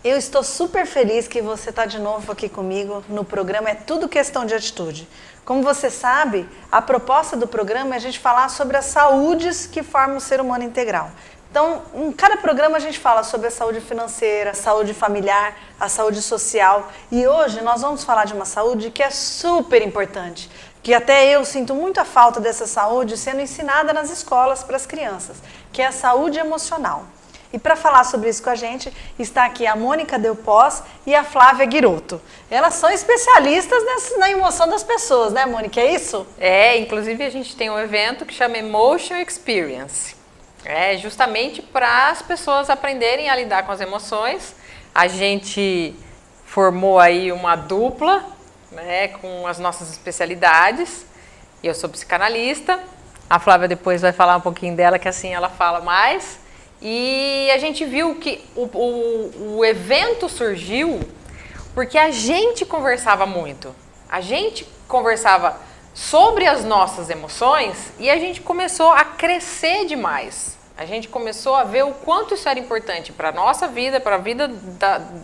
Eu estou super feliz que você está de novo aqui comigo no programa É Tudo Questão de Atitude. Como você sabe, a proposta do programa é a gente falar sobre as saúdes que formam o ser humano integral. Então, em cada programa a gente fala sobre a saúde financeira, a saúde familiar, a saúde social. E hoje nós vamos falar de uma saúde que é super importante, que até eu sinto muita falta dessa saúde sendo ensinada nas escolas para as crianças, que é a saúde emocional. E para falar sobre isso com a gente, está aqui a Mônica Delpós e a Flávia Guirotto. Elas são especialistas na emoção das pessoas, né, Mônica? É isso? Inclusive a gente tem um evento que chama Emotion Experience. É justamente para as pessoas aprenderem a lidar com as emoções. A gente formou aí uma dupla, né, com as nossas especialidades. Eu sou psicanalista, a Flávia depois vai falar um pouquinho dela, que assim ela fala mais. E a gente viu que o evento surgiu porque a gente conversava muito. A gente conversava sobre as nossas emoções e a gente começou a crescer demais. A gente começou a ver o quanto isso era importante para a nossa vida, para a vida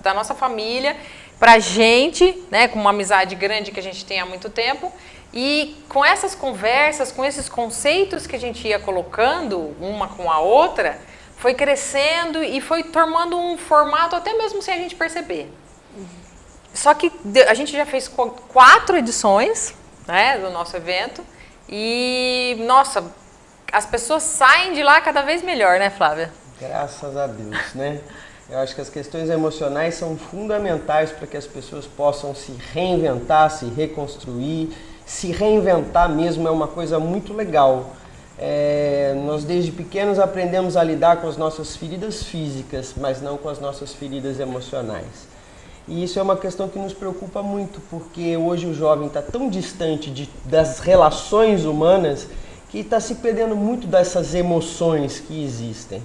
da nossa família, para a gente, né, com uma amizade grande que a gente tem há muito tempo. E com essas conversas, com esses conceitos que a gente ia colocando uma com a outra, foi crescendo e foi tomando um formato até mesmo sem a gente perceber. Só que a gente já fez 4 edições, né, do nosso evento e, nossa, as pessoas saem de lá cada vez melhor, né, Flávia? Graças a Deus, né? Eu acho que as questões emocionais são fundamentais para que as pessoas possam se reinventar, se reconstruir. Se reinventar mesmo é uma coisa muito legal. Nós desde pequenos aprendemos a lidar com as nossas feridas físicas, mas não com as nossas feridas emocionais. E isso é uma questão que nos preocupa muito, porque hoje o jovem está tão distante das relações humanas que está se perdendo muito dessas emoções que existem.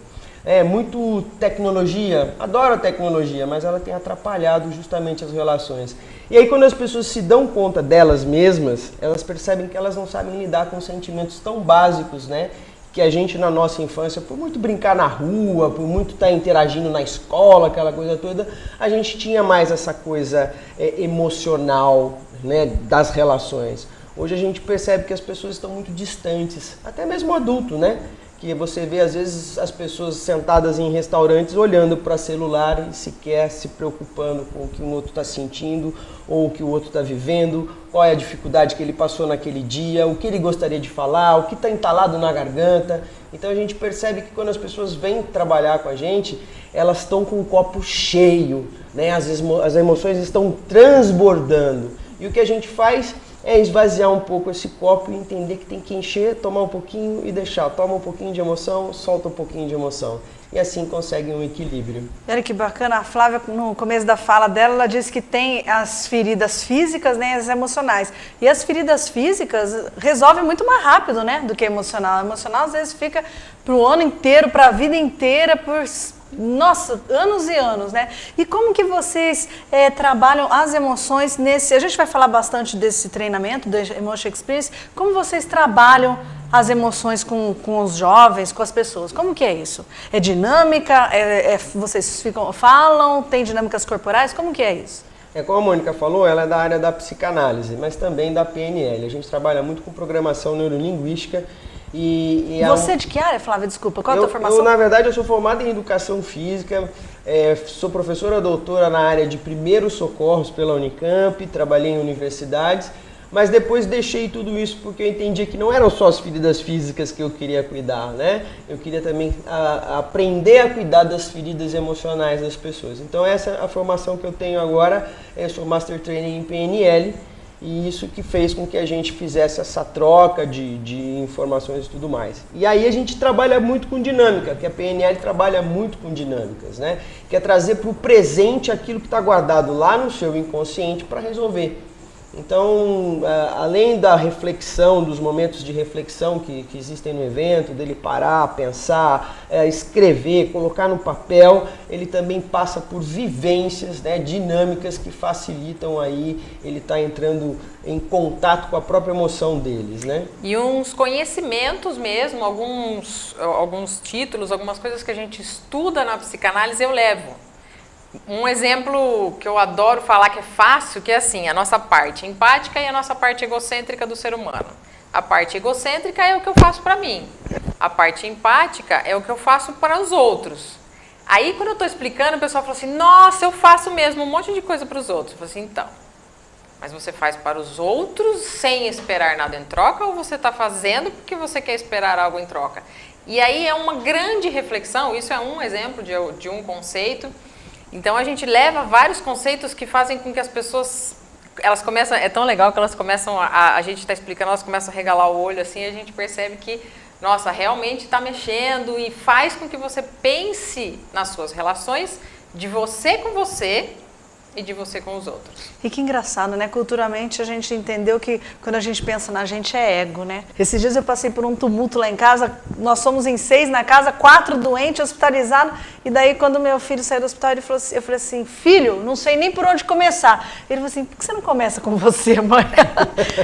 Muito tecnologia, adoro a tecnologia, mas ela tem atrapalhado justamente as relações. E aí quando as pessoas se dão conta delas mesmas, elas percebem que elas não sabem lidar com sentimentos tão básicos, né? Que a gente na nossa infância, por muito brincar na rua, por muito estar interagindo na escola, aquela coisa toda, a gente tinha mais essa coisa emocional, né, das relações. Hoje a gente percebe que as pessoas estão muito distantes, até mesmo adulto, né? Que você vê às vezes as pessoas sentadas em restaurantes olhando para celular e sequer se preocupando com o que um outro está sentindo ou o que o outro está vivendo, qual é a dificuldade que ele passou naquele dia, o que ele gostaria de falar, o que está entalado na garganta. Então a gente percebe que quando as pessoas vêm trabalhar com a gente, elas estão com o copo cheio, né? As emoções estão transbordando. E o que a gente faz é esvaziar um pouco esse copo e entender que tem que encher, tomar um pouquinho e deixar. Toma um pouquinho de emoção, solta um pouquinho de emoção. E assim consegue um equilíbrio. Olha que bacana, a Flávia, no começo da fala dela, ela disse que tem as feridas físicas, né, as emocionais. E as feridas físicas resolvem muito mais rápido, né, do que a emocional. A emocional às vezes fica pro ano inteiro, pra vida inteira, por... Nossa, anos e anos, né? E como que vocês trabalham as emoções nesse... A gente vai falar bastante desse treinamento, do Emotion Experience. Como vocês trabalham as emoções com os jovens, com as pessoas? Como que é isso? É dinâmica? Vocês falam? Tem dinâmicas corporais? Como que é isso? Como a Mônica falou, ela é da área da psicanálise, mas também da PNL. A gente trabalha muito com programação neurolinguística. Você é de que área, Flávia? Desculpa, qual é a tua formação? Na verdade, eu sou formado em Educação Física, sou professora doutora na área de primeiros socorros pela Unicamp, trabalhei em universidades, mas depois deixei tudo isso porque eu entendi que não eram só as feridas físicas que eu queria cuidar, né? Eu queria também aprender a cuidar das feridas emocionais das pessoas. Então essa é a formação que eu tenho agora, eu sou Master Trainer em PNL, e isso que fez com que a gente fizesse essa troca de informações e tudo mais. E aí a gente trabalha muito com dinâmica, que a PNL trabalha muito com dinâmicas, né? Que é trazer para o presente aquilo que está guardado lá no seu inconsciente para resolver. Então, além da reflexão, dos momentos de reflexão que existem no evento, dele parar, pensar, escrever, colocar no papel, ele também passa por vivências, né, dinâmicas que facilitam aí ele estar entrando em contato com a própria emoção deles, né? E uns conhecimentos mesmo, alguns títulos, algumas coisas que a gente estuda na psicanálise eu levo. Um exemplo que eu adoro falar que é fácil, que é assim, a nossa parte empática e a nossa parte egocêntrica do ser humano. A parte egocêntrica é o que eu faço para mim. A parte empática é o que eu faço para os outros. Aí, quando eu estou explicando, o pessoal fala assim, nossa, eu faço mesmo um monte de coisa para os outros. Eu falo assim, então, mas você faz para os outros sem esperar nada em troca ou você está fazendo porque você quer esperar algo em troca? E aí é uma grande reflexão, isso é um exemplo de um conceito. Então, a gente leva vários conceitos que fazem com que as pessoas, elas começam, é tão legal que elas começam, a gente está explicando, elas começam a regalar o olho assim, e a gente percebe que, nossa, realmente está mexendo e faz com que você pense nas suas relações de você com você e de você com os outros. E que engraçado, né? Culturalmente a gente entendeu que quando a gente pensa na gente é ego, né? Esses dias eu passei por um tumulto lá em casa, nós somos em 6 na casa, 4 doentes, hospitalizados, e daí quando meu filho saiu do hospital, ele falou assim, eu falei assim, filho, não sei nem por onde começar. Ele falou assim, por que você não começa com você, mãe?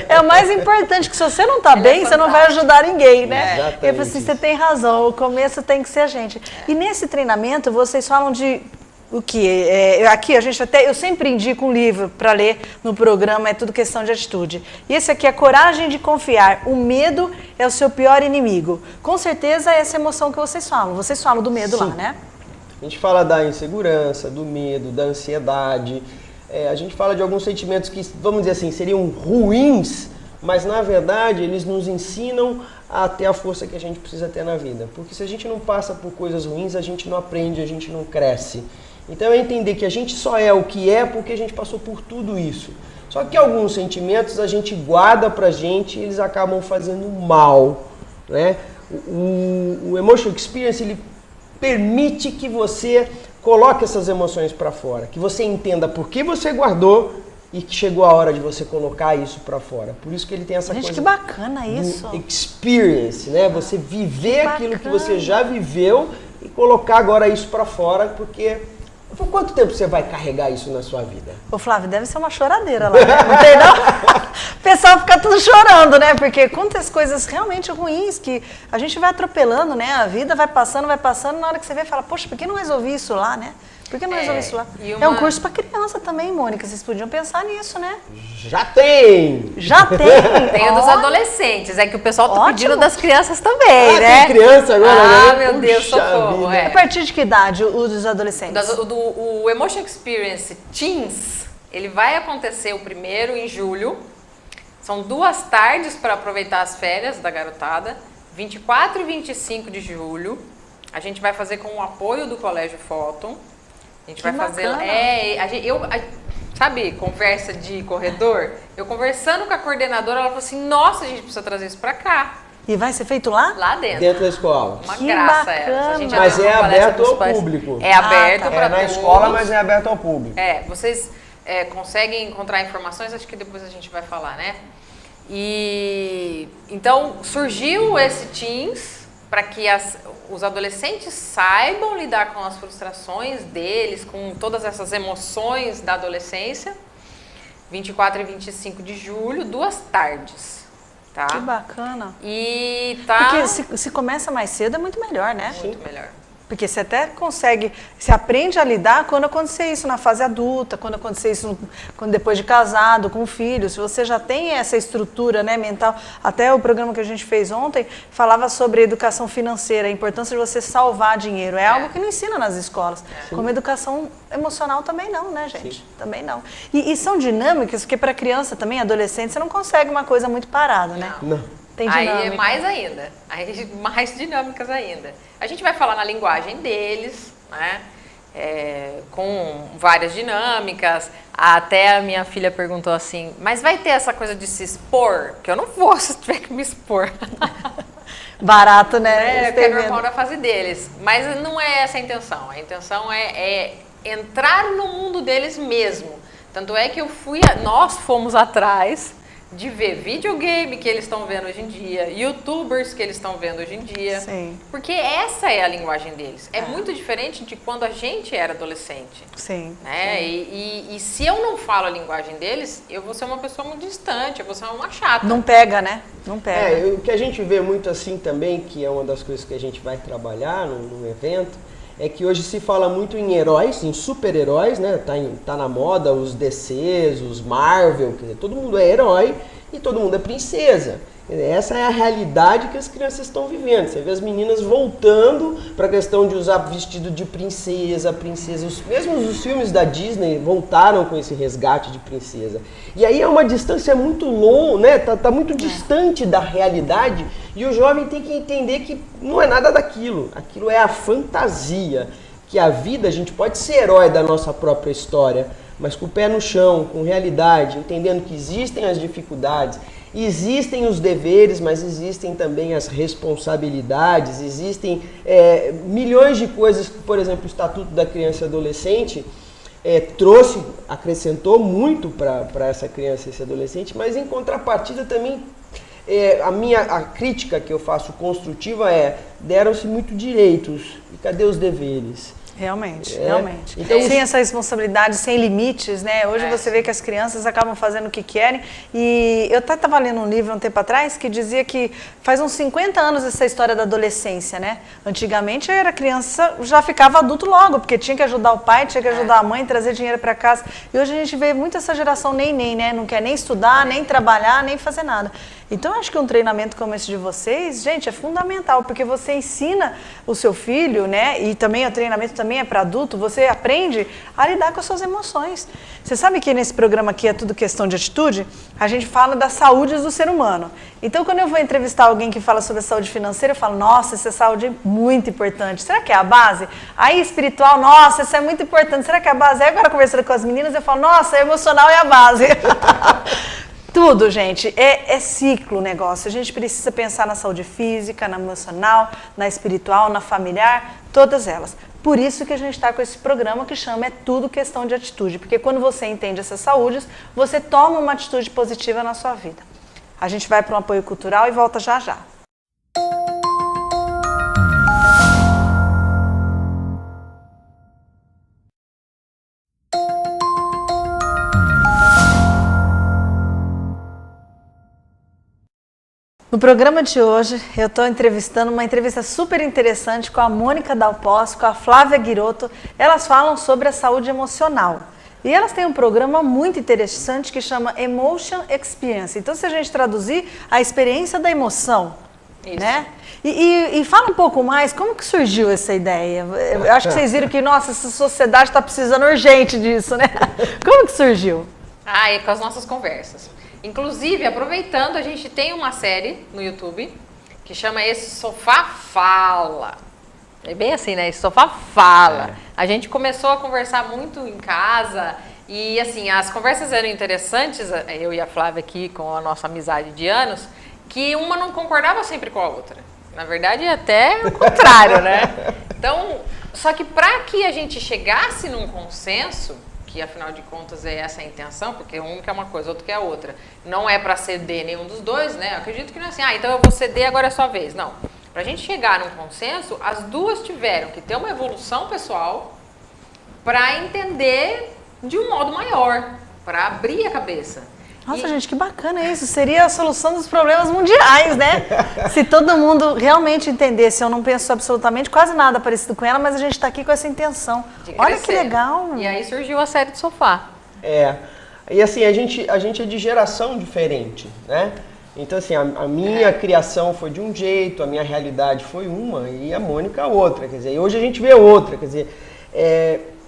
É o mais importante, que se você não tá bem, você não vai ajudar ninguém, né? Exatamente. Eu falei assim, você tem razão, o começo tem que ser a gente. E nesse treinamento, vocês falam de o que? Aqui a gente eu sempre indico um livro para ler no programa, é tudo questão de atitude. E esse aqui é Coragem de Confiar. O medo é o seu pior inimigo. Com certeza é essa emoção que vocês falam. Vocês falam do medo. Sim. Lá, né? A gente fala da insegurança, do medo, da ansiedade. A gente fala de alguns sentimentos que, vamos dizer assim, seriam ruins, mas na verdade eles nos ensinam a ter a força que a gente precisa ter na vida. Porque se a gente não passa por coisas ruins, a gente não aprende, a gente não cresce. Então é entender que a gente só é o que é porque a gente passou por tudo isso. Só que alguns sentimentos a gente guarda pra gente e eles acabam fazendo mal, né? O Emotional Experience, ele permite que você coloque essas emoções para fora, que você entenda por que você guardou e que chegou a hora de você colocar isso para fora. Por isso que ele tem essa coisa... Gente, que bacana isso! Experience, né? Você viver aquilo que você já viveu e colocar agora isso para fora, porque... Por quanto tempo você vai carregar isso na sua vida? Ô Flávio, deve ser uma choradeira lá, né? Não tem não? O pessoal fica tudo chorando, né? Porque quantas coisas realmente ruins que a gente vai atropelando, né? A vida vai passando, na hora que você vê, fala, poxa, por que não resolvi isso lá, né? Por que não resolvi isso lá? É um curso para criança também, Mônica, vocês podiam pensar nisso, né? Já tem! Já tem! Tem o dos adolescentes, é que o pessoal tá pedindo das crianças também, né? Tem criança agora, né? Meu Deus, socorro. A partir de que idade o dos adolescentes? O Emotion Experience Teens, ele vai acontecer o primeiro em julho. São 2 tardes para aproveitar as férias da garotada, 24 e 25 de julho. A gente vai fazer com o apoio do Colégio Fóton. A gente vai fazer... sabe, conversa de corredor? Eu conversando com a coordenadora, ela falou assim, nossa, a gente precisa trazer isso pra cá. E vai ser feito lá? Lá dentro. Dentro da escola. Uma que graça bacana. A gente mas é aberto ao público. É aberto para na todos. escola, mas é aberto ao público. Vocês conseguem encontrar informações, acho que depois a gente vai falar, né? E então surgiu esse Teens para que os adolescentes saibam lidar com as frustrações deles, com todas essas emoções da adolescência. 24 e 25 de julho, 2 tardes. Tá? Que bacana. E tá... Porque se começa mais cedo é muito melhor, né? Muito melhor. Porque você até consegue, você aprende a lidar quando acontecer isso na fase adulta, quando acontecer isso quando depois de casado, com filho. Se você já tem essa estrutura, né, mental, até o programa que a gente fez ontem falava sobre educação financeira, a importância de você salvar dinheiro. É algo que não ensina nas escolas. Como educação emocional também não, né, gente? Sim. Também não. E são dinâmicas, porque para criança também, adolescente, você não consegue uma coisa muito parada, né? Não. Tem dinâmica. Aí é mais ainda, aí mais dinâmicas ainda. A gente vai falar na linguagem deles, né? Com várias dinâmicas. Até a minha filha perguntou assim, mas vai ter essa coisa de se expor? Que eu não vou se tiver que me expor. Barato, né? Que é normal da fase deles. Mas não é essa a intenção. A intenção é entrar no mundo deles mesmo. Tanto é que nós fomos atrás de ver videogame que eles estão vendo hoje em dia, youtubers que eles estão vendo hoje em dia. Sim. Porque essa é a linguagem deles. É muito diferente de quando a gente era adolescente. Sim. Né? Sim. E se eu não falo a linguagem deles, eu vou ser uma pessoa muito distante, eu vou ser uma chata. Não pega, né? Não pega. O que a gente vê muito assim também, que é uma das coisas que a gente vai trabalhar no evento, é que hoje se fala muito em heróis, em super-heróis, né? Tá na moda os DCs, os Marvel, quer dizer, todo mundo é herói e todo mundo é princesa. Essa é a realidade que as crianças estão vivendo. Você vê as meninas voltando para a questão de usar vestido de princesa. Mesmo os filmes da Disney voltaram com esse resgate de princesa. E aí é uma distância muito longa, né? Tá muito distante da realidade, e o jovem tem que entender que não é nada daquilo. Aquilo é a fantasia. Que a vida, a gente pode ser herói da nossa própria história, mas com o pé no chão, com realidade, entendendo que existem as dificuldades, existem os deveres, mas existem também as responsabilidades, existem milhões de coisas que, por exemplo, o Estatuto da Criança e Adolescente acrescentou muito para essa criança e esse adolescente, mas em contrapartida também, a crítica que eu faço construtiva deram-se muito direitos, e cadê os deveres? Realmente. Então, sem essa responsabilidade, sem limites, né? Hoje você vê que as crianças acabam fazendo o que querem. E eu até estava lendo um livro um tempo atrás que dizia que faz uns 50 anos essa história da adolescência, né? Antigamente era criança, já ficava adulto logo, porque tinha que ajudar o pai, tinha que ajudar a mãe, trazer dinheiro para casa. E hoje a gente vê muito essa geração nem, né? Não quer nem estudar, nem trabalhar, nem fazer nada. Então, eu acho que um treinamento como esse de vocês, gente, é fundamental, porque você ensina o seu filho, né? E também o treinamento também é para adulto, você aprende a lidar com as suas emoções. Você sabe que nesse programa aqui é tudo questão de atitude? A gente fala da saúde do ser humano. Então, quando eu vou entrevistar alguém que fala sobre a saúde financeira, eu falo, nossa, essa saúde é muito importante. Será que é a base? Aí, espiritual, nossa, isso é muito importante. Será que é a base? Aí, agora conversando com as meninas, eu falo, nossa, emocional é a base. Tudo, gente, é ciclo o negócio. A gente precisa pensar na saúde física, na emocional, na espiritual, na familiar, todas elas. Por isso que a gente está com esse programa que chama É Tudo Questão de Atitude, porque quando você entende essas saúdes, você toma uma atitude positiva na sua vida. A gente vai para um apoio cultural e volta já já. No programa de hoje, eu estou entrevistando uma entrevista super interessante com a Mônica Dalpoz, com a Flávia Guirotto. Elas falam sobre a saúde emocional. E elas têm um programa muito interessante que chama Emotion Experience. Então, se a gente traduzir, a experiência da emoção. Isso. Né? E fala um pouco mais, como que surgiu essa ideia? Eu acho que vocês viram que, nossa, essa sociedade está precisando urgente disso, né? Como que surgiu? É com as nossas conversas. Inclusive, aproveitando, a gente tem uma série no YouTube que chama Esse Sofá Fala. É bem assim, né? Esse Sofá Fala. A gente começou a conversar muito em casa e, assim, as conversas eram interessantes, eu e a Flávia aqui, com a nossa amizade de anos, que uma não concordava sempre com a outra. Na verdade, até o contrário, né? Então, só que para que a gente chegasse num consenso, que afinal de contas é essa a intenção, porque um quer uma coisa, outro quer outra. Não é para ceder nenhum dos dois, né? Eu acredito que não é assim, então eu vou ceder, agora é sua vez. Não. Para a gente chegar num consenso, as duas tiveram que ter uma evolução pessoal para entender de um modo maior, para abrir a cabeça. Nossa, gente, que bacana isso. Seria a solução dos problemas mundiais, né? Se todo mundo realmente entendesse. Eu não penso absolutamente quase nada parecido com ela, mas a gente está aqui com essa intenção. Olha que legal. E aí surgiu a série de sofá. E assim, a gente é de geração diferente, né? Então, assim, a minha criação foi de um jeito, a minha realidade foi uma e a Mônica outra. Quer dizer, e hoje a gente vê outra. Quer dizer,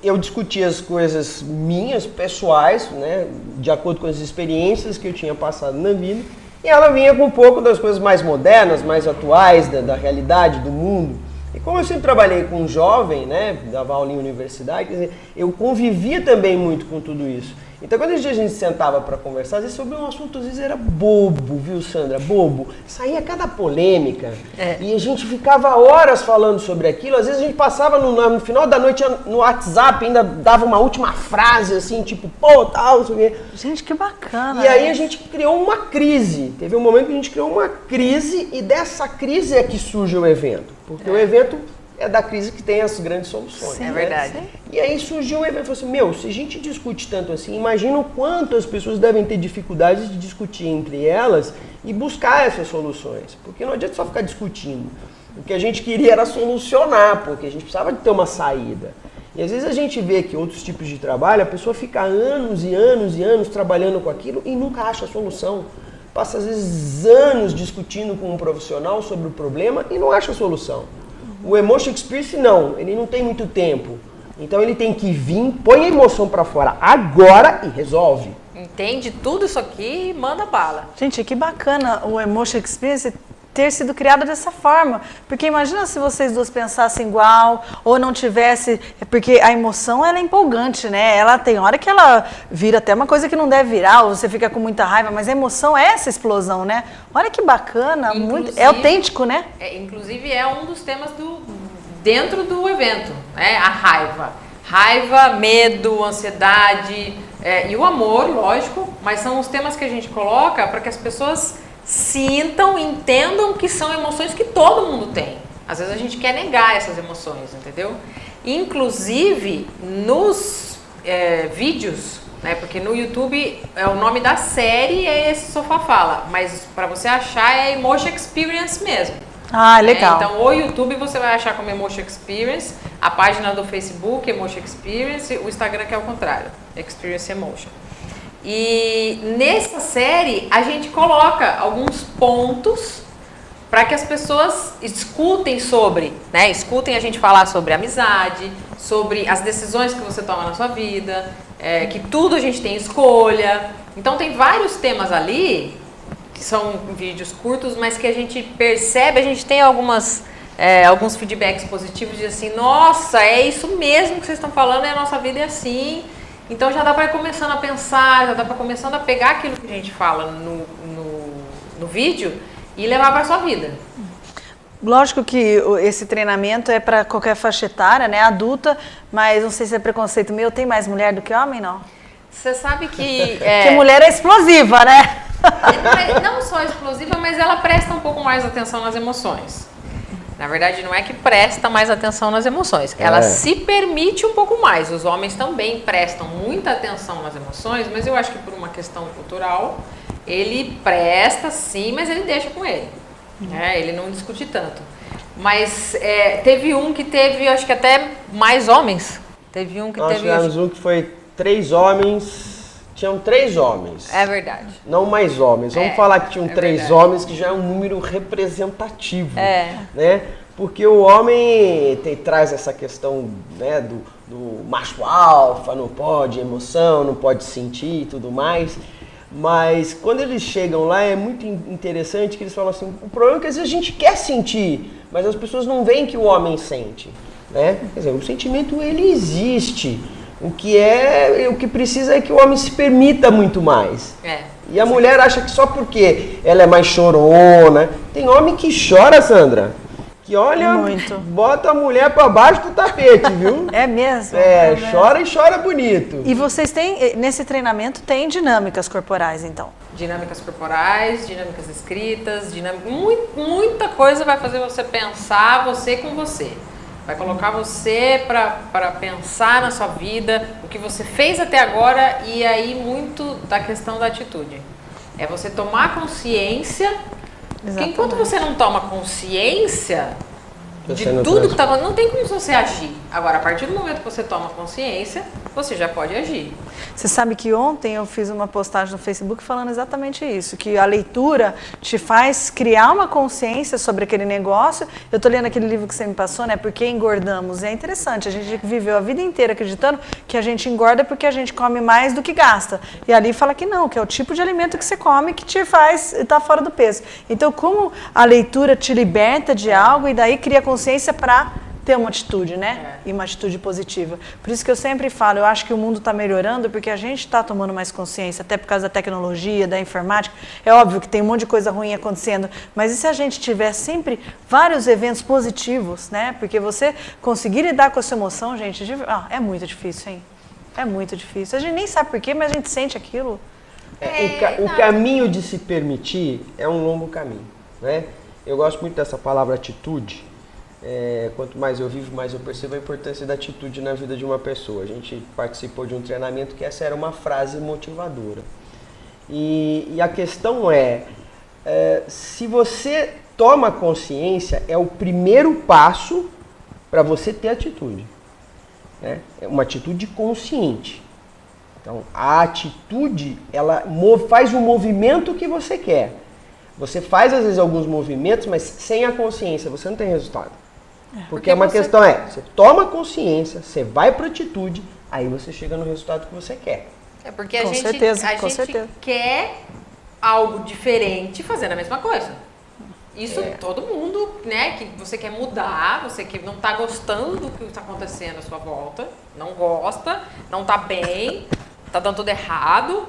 eu discuti as coisas minhas, pessoais, né, de acordo com as experiências que eu tinha passado na vida, e ela vinha com um pouco das coisas mais modernas, mais atuais, da realidade, do mundo. E como eu sempre trabalhei com um jovem, né, dava aula em universidade, quer dizer, eu convivia também muito com tudo isso. Então, quando a gente sentava para conversar, às vezes sobre um assunto, às vezes era bobo, viu, Sandra? Bobo. Saía cada polêmica. E a gente ficava horas falando sobre aquilo. Às vezes a gente passava no final da noite no WhatsApp, ainda dava uma última frase, assim, tipo, pô, tal, não sei o quê. Gente, que bacana. E aí a gente criou uma crise. Teve um momento que a gente criou uma crise e dessa crise é que surge o evento. Porque o evento é da crise que tem as grandes soluções. Sim, é verdade. Né? E aí surgiu um evento, falou assim, se a gente discute tanto assim, imagina o quanto as pessoas devem ter dificuldades de discutir entre elas e buscar essas soluções. Porque não adianta só ficar discutindo. O que a gente queria era solucionar, porque a gente precisava de ter uma saída. E às vezes a gente vê que outros tipos de trabalho, a pessoa fica anos e anos e anos trabalhando com aquilo e nunca acha a solução. Passa às vezes anos discutindo com um profissional sobre o problema e não acha a solução. O Emotion Experience não, ele não tem muito tempo. Então ele tem que vir, põe a emoção para fora agora e resolve. Entende tudo isso aqui e manda bala. Gente, que bacana o Emotion Experience ter sido criado dessa forma. Porque imagina se vocês duas pensassem igual ou não tivesse... Porque a emoção, ela é empolgante, né? Ela tem hora que ela vira até uma coisa que não deve virar, ou você fica com muita raiva, mas a emoção é essa explosão, né? Olha que bacana, muito, é autêntico, né? Inclusive é um dos temas dentro do evento, né? A raiva. Raiva, medo, ansiedade e o amor, lógico, mas são os temas que a gente coloca para que as pessoas sintam, entendam que são emoções que todo mundo tem. Às vezes a gente quer negar essas emoções, entendeu? Inclusive nos vídeos, né? Porque no YouTube o nome da série é esse Sofá Fala, mas para você achar é Emotion Experience mesmo. Ah, legal. Então o YouTube você vai achar como Emotion Experience, a página do Facebook Emotion Experience, o Instagram que é o contrário, Experience Emotion. E nessa série a gente coloca alguns pontos para que as pessoas escutem sobre, né? Escutem a gente falar sobre amizade, sobre as decisões que você toma na sua vida, que tudo a gente tem escolha. Então tem vários temas ali, que são vídeos curtos, mas que a gente percebe, a gente tem alguns feedbacks positivos de assim, nossa, é isso mesmo que vocês estão falando, a nossa vida é assim. Então já dá para ir começando a pensar, já dá para começando a pegar aquilo que a gente fala no vídeo e levar para a sua vida. Lógico que esse treinamento é para qualquer faixa etária, né, adulta, mas não sei se é preconceito meu, tem mais mulher do que homem, não? Você sabe que... Porque mulher é explosiva, né? Não só explosiva, mas ela presta um pouco mais atenção nas emoções. Na verdade, não é que presta mais atenção nas emoções, ela se permite um pouco mais. Os homens também prestam muita atenção nas emoções, mas eu acho que por uma questão cultural, ele presta sim, mas ele deixa com ele. Ele não discute tanto. Mas teve um que teve, acho que até mais homens. Teve um que Nós teve... tivemos um que foi 3 homens... Tinham 3 homens. É verdade. Não mais homens. Vamos falar que tinham 3 homens, que já é um número representativo. Né? Porque o homem traz essa questão, né, do macho alfa, não pode emoção, não pode sentir e tudo mais. Mas quando eles chegam lá é muito interessante que eles falam assim, o problema é que às vezes a gente quer sentir, mas as pessoas não veem que o homem sente. Né? Quer dizer, o sentimento ele existe. O que precisa é que o homem se permita muito mais. E a mulher acha que só porque ela é mais chorona. Tem homem que chora, Sandra. Que olha, muito. Bota a mulher pra baixo do tapete, viu? É mesmo? Chora e chora bonito. E vocês têm, nesse treinamento, tem dinâmicas corporais, então? Dinâmicas corporais, dinâmicas escritas, muita coisa vai fazer você pensar você com você. Vai colocar você para pensar na sua vida, o que você fez até agora e aí muito da questão da atitude. É você tomar consciência, porque enquanto você não toma consciência de tudo que está acontecendo, não tem como você agir. Agora, a partir do momento que você toma consciência, você já pode agir. Você sabe que ontem eu fiz uma postagem no Facebook falando exatamente isso, que a leitura te faz criar uma consciência sobre aquele negócio. Eu estou lendo aquele livro que você me passou, né? Por que engordamos? E é interessante, a gente viveu a vida inteira acreditando que a gente engorda porque a gente come mais do que gasta. E ali fala que não, que é o tipo de alimento que você come que te faz estar fora do peso. Então, como a leitura te liberta de algo e daí cria consciência para ter uma atitude, né? E uma atitude positiva. Por isso que eu sempre falo, eu acho que o mundo está melhorando porque a gente está tomando mais consciência, até por causa da tecnologia, da informática. É óbvio que tem um monte de coisa ruim acontecendo, mas e se a gente tiver sempre vários eventos positivos, né? Porque você conseguir lidar com a sua emoção, gente, é muito difícil, hein? É muito difícil. A gente nem sabe por quê, mas a gente sente aquilo. O caminho de se permitir é um longo caminho, né? Eu gosto muito dessa palavra atitude. Quanto mais eu vivo, mais eu percebo a importância da atitude na vida de uma pessoa. A gente participou de um treinamento que essa era uma frase motivadora. E a questão se você toma consciência é o primeiro passo para você ter atitude. Né? É uma atitude consciente. Então, a atitude, ela faz o movimento que você quer. Você faz, às vezes, alguns movimentos, mas sem a consciência, você não tem resultado. Porque uma questão você toma consciência, você vai para a atitude, aí você chega no resultado que você quer. É porque a gente quer algo diferente fazendo a mesma coisa. Isso todo mundo, né, que você quer mudar, você que não está gostando do que está acontecendo à sua volta, não gosta, não está bem, está dando tudo errado,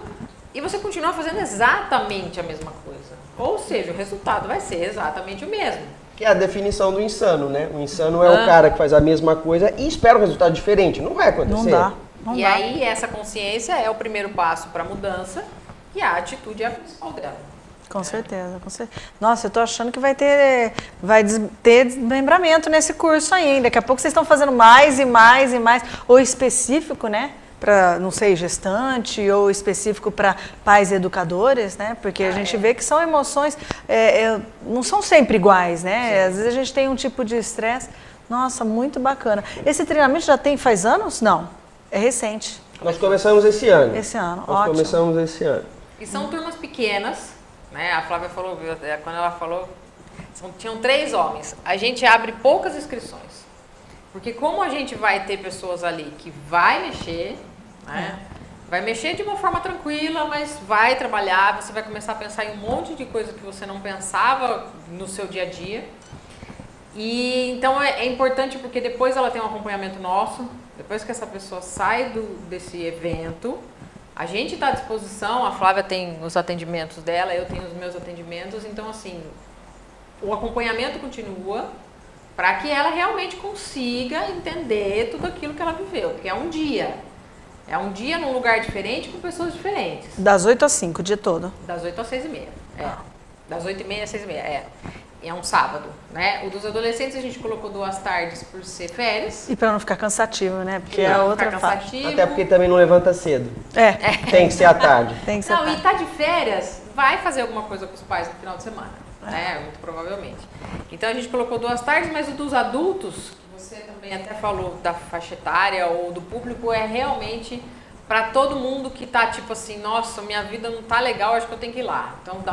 e você continua fazendo exatamente a mesma coisa. Ou seja, o resultado vai ser exatamente o mesmo. Que é a definição do insano, né? O insano é o cara que faz a mesma coisa e espera um resultado diferente. Não vai acontecer. Não dá. E aí, essa consciência é o primeiro passo para a mudança e a atitude é a principal dela. Com certeza, com certeza. Nossa, eu tô achando que vai ter desmembramento nesse curso ainda. Daqui a pouco vocês estão fazendo mais e mais e mais. Ou específico, né? Para, não sei, gestante, ou específico para pais educadores, né? Porque a gente vê que são emoções, não são sempre iguais, né? Sim. Às vezes a gente tem um tipo de estresse. Nossa, muito bacana. Esse treinamento já faz anos? Não, é recente. Nós começamos esse ano. Esse ano, Nós ótimo. começamos esse ano. E são turmas pequenas, né? A Flávia falou, quando ela falou, tinham 3 homens. A gente abre poucas inscrições. Porque como a gente vai ter pessoas ali que vai mexer, né? Vai mexer de uma forma tranquila, mas vai trabalhar, você vai começar a pensar em um monte de coisa que você não pensava no seu dia a dia. E então é importante porque depois ela tem um acompanhamento nosso, depois que essa pessoa sai desse evento, a gente está à disposição, a Flávia tem os atendimentos dela, eu tenho os meus atendimentos, então assim, o acompanhamento continua, para que ela realmente consiga entender tudo aquilo que ela viveu, porque é um dia. É um dia num lugar diferente com pessoas diferentes. Das 8 às 5, o dia todo? Das 8 às 6h30, Das 8h30 às 6h30, E é um sábado, né? O dos adolescentes a gente colocou 2 tardes por ser férias. E para não ficar cansativo, né? Porque é outra fase. Até porque também não levanta cedo. Tem que ser à tarde. Tem que ser à tarde. E tá de férias, vai fazer alguma coisa com os pais no final de semana. Muito provavelmente. Então a gente colocou 2 tardes, mas o dos adultos, que você também até falou da faixa etária ou do público, é realmente para todo mundo que tá tipo assim, nossa, minha vida não tá legal, acho que eu tenho que ir lá. Então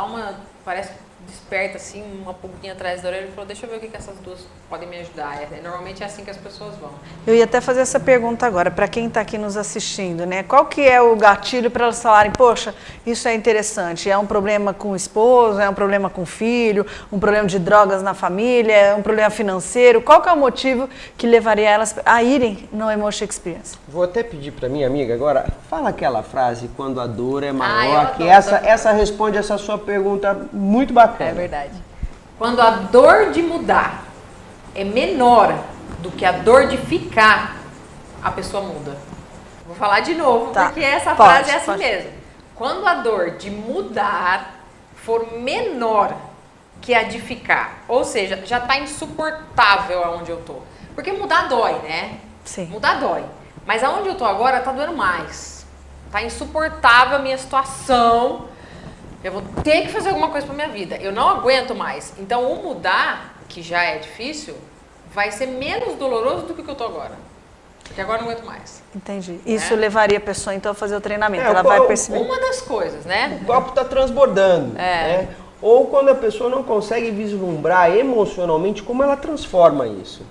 parece que desperta assim, uma pulguinha atrás da orelha e falou, deixa eu ver o que essas duas podem me ajudar. Normalmente é assim que as pessoas vão. Eu ia até fazer essa pergunta agora, para quem está aqui nos assistindo, né? Qual que é o gatilho para elas falarem, poxa, isso é interessante, é um problema com o esposo, é um problema com o filho, um problema de drogas na família, é um problema financeiro, qual que é o motivo que levaria elas a irem no Emotion Experience? Vou até pedir para minha amiga agora, fala aquela frase, quando a dor é maior, que essa responde essa sua pergunta muito bacana. É verdade. Quando a dor de mudar é menor do que a dor de ficar, a pessoa muda. Vou falar de novo, porque essa frase é assim mesmo. Quando a dor de mudar for menor que a de ficar, ou seja, já está insuportável aonde eu tô. Porque mudar dói, né? Sim. Mudar dói. Mas aonde eu tô agora tá doendo mais. Tá insuportável a minha situação. Eu vou ter que fazer alguma coisa pra minha vida. Eu não aguento mais. Então, o mudar, que já é difícil, vai ser menos doloroso do que eu tô agora. Porque agora eu não aguento mais. Entendi. Isso levaria a pessoa, então, a fazer o treinamento. Ela vai perceber. Uma das coisas, né? O copo tá transbordando. Né? Ou quando a pessoa não consegue vislumbrar emocionalmente como ela transforma isso.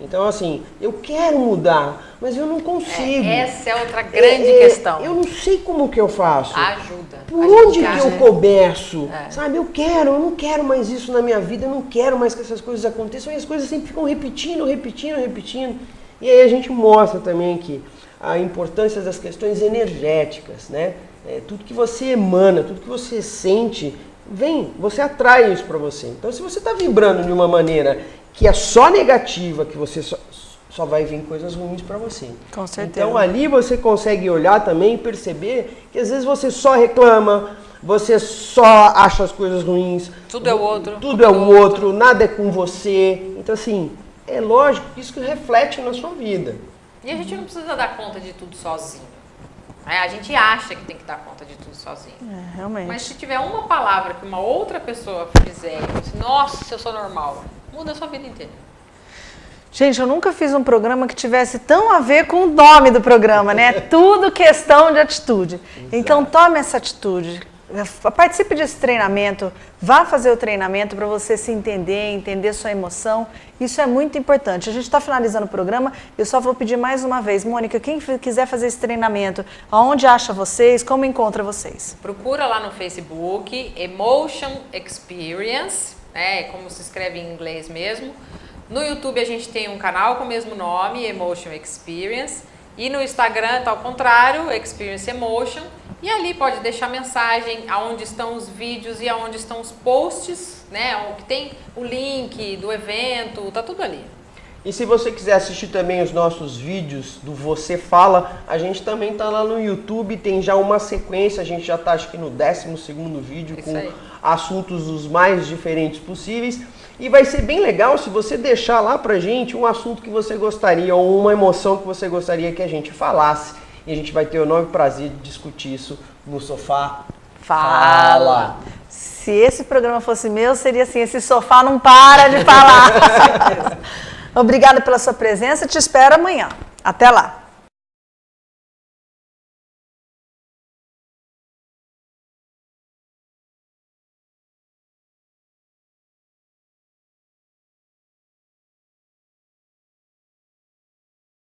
Então, assim, eu quero mudar, mas eu não consigo. Essa é outra grande questão. Eu não sei como que eu faço. Ajuda. Por onde que eu começo? Sabe, eu não quero mais isso na minha vida, eu não quero mais que essas coisas aconteçam. E as coisas sempre ficam repetindo. E aí a gente mostra também que a importância das questões energéticas, né? Tudo que você emana, tudo que você sente, você atrai isso para você. Então, se você está vibrando de uma maneira que é só negativa, que você só vai vir coisas ruins para você. Com certeza. Então ali você consegue olhar também e perceber que às vezes você só reclama, você só acha as coisas ruins. Tudo é o outro. Tudo é o outro, nada é com você. Então assim, é lógico que isso reflete na sua vida. E a gente não precisa dar conta de tudo sozinho. A gente acha que tem que dar conta de tudo sozinho. Realmente. Mas se tiver uma palavra que uma outra pessoa fizer, assim, nossa, eu sou normal, muda a sua vida inteira. Gente, eu nunca fiz um programa que tivesse tão a ver com o nome do programa, né? Tudo questão de atitude. Exato. Então, tome essa atitude. Participe desse treinamento, vá fazer o treinamento para você se entender sua emoção. Isso é muito importante. A gente está finalizando o programa, eu só vou pedir mais uma vez. Mônica, quem quiser fazer esse treinamento, aonde acha vocês, como encontra vocês? Procura lá no Facebook, Emotion Experience, como se escreve em inglês mesmo. No YouTube a gente tem um canal com o mesmo nome, Emotion Experience. E no Instagram tá ao contrário, Experience Emotion. E ali pode deixar mensagem aonde estão os vídeos e aonde estão os posts, o que tem o link do evento, tá tudo ali. E se você quiser assistir também os nossos vídeos do Você Fala, a gente também tá lá no YouTube, tem já uma sequência, a gente já tá acho que no 12º vídeo Isso com aí. assuntos os mais diferentes possíveis. E vai ser bem legal se você deixar lá pra gente um assunto que você gostaria ou uma emoção que você gostaria que a gente falasse. E a gente vai ter o enorme prazer de discutir isso no Sofá Fala. Se esse programa fosse meu, seria assim, esse sofá não para de falar. Obrigada pela sua presença, te espero amanhã. Até lá.